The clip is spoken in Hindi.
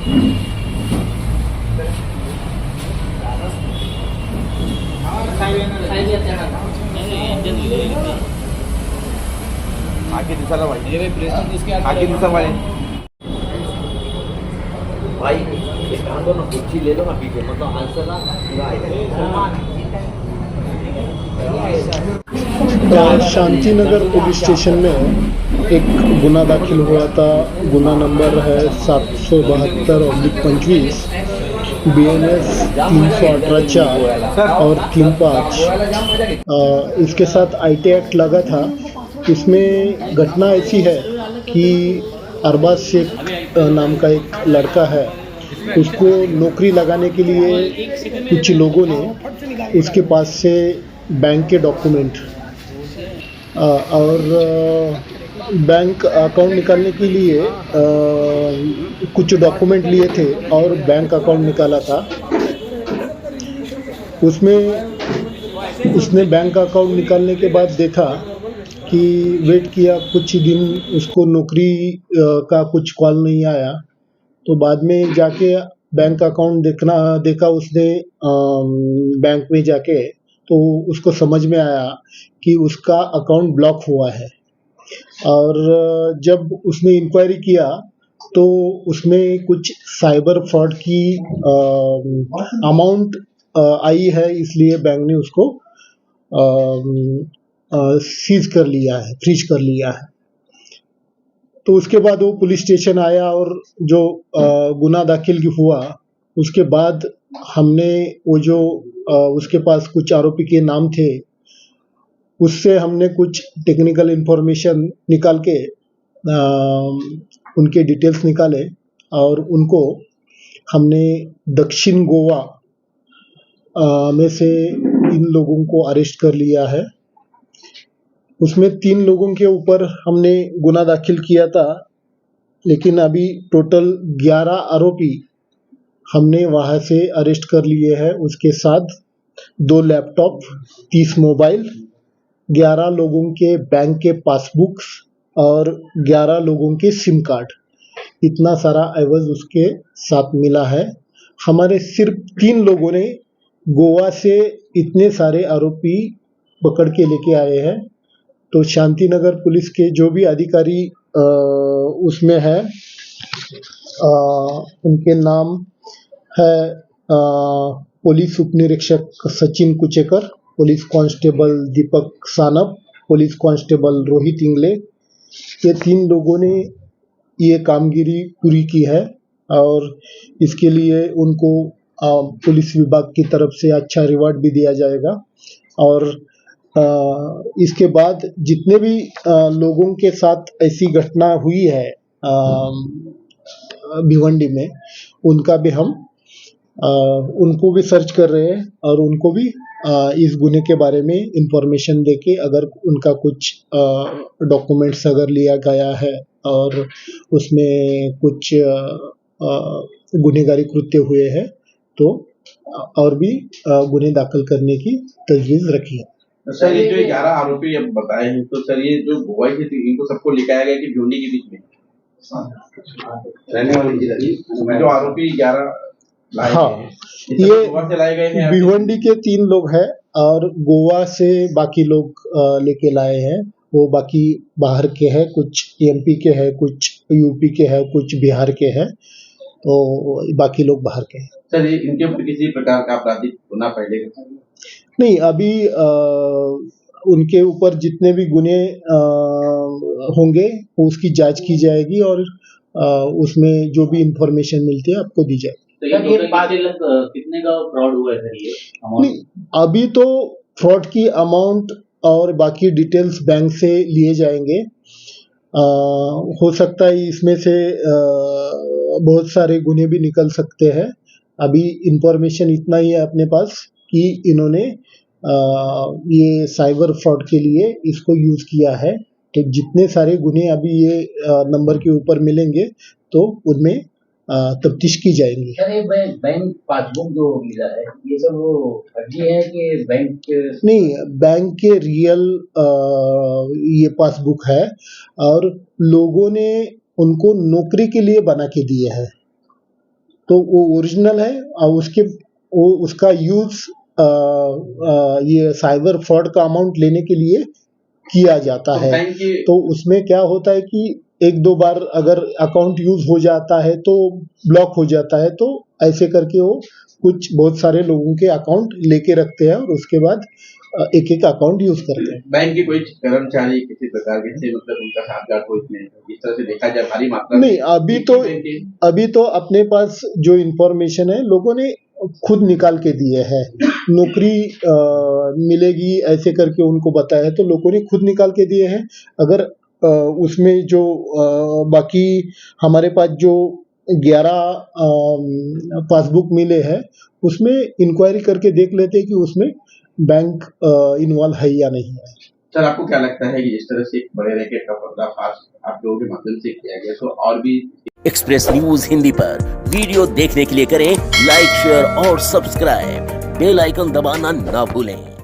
आगे दिसायला आगे दिसा भाई एक काम करो ना, कुर्सी ले लो ना पीछे, मतलब आंसर ना शांतिनगर पुलिस स्टेशन में एक गुना दाखिल हुआ था। गुना नंबर है 772/25 BNS 318-4 और 35। इसके साथ IT एक्ट लगा था। इसमें घटना ऐसी है कि अरबाज शेख नाम का एक लड़का है, उसको नौकरी लगाने के लिए कुछ लोगों ने उसके पास से बैंक के डॉक्यूमेंट और बैंक अकाउंट निकालने के लिए कुछ डॉक्यूमेंट लिए थे और बैंक अकाउंट निकाला था। उसमें उसने बैंक अकाउंट निकालने के बाद देखा कि वेट किया कुछ दिन, उसको नौकरी का कुछ कॉल नहीं आया। तो बाद में जाके बैंक अकाउंट देखा उसने बैंक में जाके, तो उसको समझ में आया कि उसका अकाउंट ब्लॉक हुआ है। और जब उसने इंक्वायरी किया तो उसमें कुछ साइबर फ्रॉड की अमाउंट आई है, इसलिए बैंक ने उसको सीज कर लिया है, फ्रीज कर लिया है। तो उसके बाद वो पुलिस स्टेशन आया और जो गुना दाखिल हुआ, उसके बाद हमने वो जो उसके पास कुछ आरोपी के नाम थे, उससे हमने कुछ टेक्निकल इंफॉर्मेशन निकाल के उनके डिटेल्स निकाले और उनको हमने दक्षिण गोवा में से इन लोगों को अरेस्ट कर लिया है। उसमें 3 लोगों के ऊपर हमने गुना दाखिल किया था, लेकिन अभी टोटल 11 आरोपी हमने वहाँ से अरेस्ट कर लिए हैं। उसके साथ 2 लैपटॉप, 30 मोबाइल, 11 लोगों के बैंक के पासबुक्स और 11 लोगों के सिम कार्ड, इतना सारा एवज उसके साथ मिला है। हमारे सिर्फ 3 लोगों ने गोवा से इतने सारे आरोपी पकड़ के लेके आए हैं। तो शांतिनगर पुलिस के जो भी अधिकारी उसमें है, उनके नाम है पुलिस उप निरीक्षक सचिन कुचेकर, पुलिस कांस्टेबल दीपक सानप, पुलिस कांस्टेबल रोहित इंगले। ये 3 लोगों ने ये कामगिरी पूरी की है और इसके लिए उनको पुलिस विभाग की तरफ से अच्छा रिवार्ड भी दिया जाएगा। और इसके बाद जितने भी लोगों के साथ ऐसी घटना हुई है भिवंडी में, उनका भी हम उनको भी सर्च कर रहे हैं और उनको भी इस गुने के बारे में इंफॉर्मेशन देके, अगर उनका कुछ डॉक्यूमेंट्स अगर लिया गया है और उसमें कुछ गुनहगारी कृत्य हुए हैं, तो और भी गुने दाखिल करने की तजवीज़ रखी है। सर ये जो 11 आरोपी अब बताए हैं, तो सर ये जो गोवा से थी, इनको सबको लेके आया गया कि भिवंडी के बीच में रहने वाले जो आरोपी 11 लाए हैं, ये गोवा से लाए गए हैं? भिवंडी के 3 लोग हैं और गोवा से बाकी लोग लेके लाए हैं। वो बाकी बाहर के हैं, कुछ MP के हैं, कुछ UP के हैं, कुछ बिहार के हैं, तो बाकी लोग बाहर के हैं। सर ये इनके ऊपर किसी प्रकार का आपराधिक गुना पहले नहीं, अभी उनके ऊपर जितने भी गुने होंगे उसकी जांच की जाएगी और उसमें जो भी इंफॉर्मेशन मिलती है आपको दी जाएगी। तो ये कितने का फ्रॉड हुआ है सर ये? नहीं, अभी तो फ्रॉड की अमाउंट और बाकी डिटेल्स बैंक से लिए जाएंगे। हो सकता है इसमें से बहुत सारे गुने भी निकल सकते हैं। अभी इंफॉर्मेशन इतना ही है अपने पास कि इन्होंने ये साइबर फ्रॉड के लिए इसको यूज किया है। तो जितने सारे गुने अभी ये नंबर के ऊपर मिलेंगे तो उनमें तफ्तीश की जाएगी। सर ये बैंक पासबुक जो मिला है, ये सब वो फर्जी है कि बैंक? नहीं, बैंक के रियल ये पासबुक है और लोगों ने उनको नौकरी के लिए बना के दिए हैं। तो वो ओरिजिनल है और उसका यूज ये साइबर फ्रॉड का अमाउंट लेने के लिए किया जाता तो है। बैंक की तो उसमें क्या होता है कि एक दो बार अगर अकाउंट यूज हो जाता है तो ब्लॉक हो जाता है, तो ऐसे करके वो कुछ बहुत सारे लोगों के अकाउंट लेके रखते हैं और उसके बाद एक एक अकाउंट यूज करते हैं। बैंक के कोई कर्मचारी किसी प्रकार के से मतलब उनका साथगार कोई नहीं, इस तरह से देखा जाए भारी मात्रा में नहीं, अभी तो अपने पास जो इंफॉर्मेशन है लोगों ने खुद निकाल के दिए हैं। नौकरी मिलेगी ऐसे करके उनको बताया है तो लोगों ने खुद निकाल के दिए हैं। अगर उसमें जो बाकी हमारे पास जो 11 पासबुक मिले हैं उसमें इंक्वायरी करके देख लेते हैं कि उसमें बैंक इन्वॉल्व है या नहीं है। सर आपको क्या लगता है कि जिस तरह से एक बड़े रैकेट का पर्दाफाश आप लोगों के माध्यम से किया गया, तो और भी एक्सप्रेस न्यूज हिंदी पर वीडियो देखने के लिए करें लाइक, शेयर और सब्सक्राइब। बेल आइकन दबाना ना भूलें।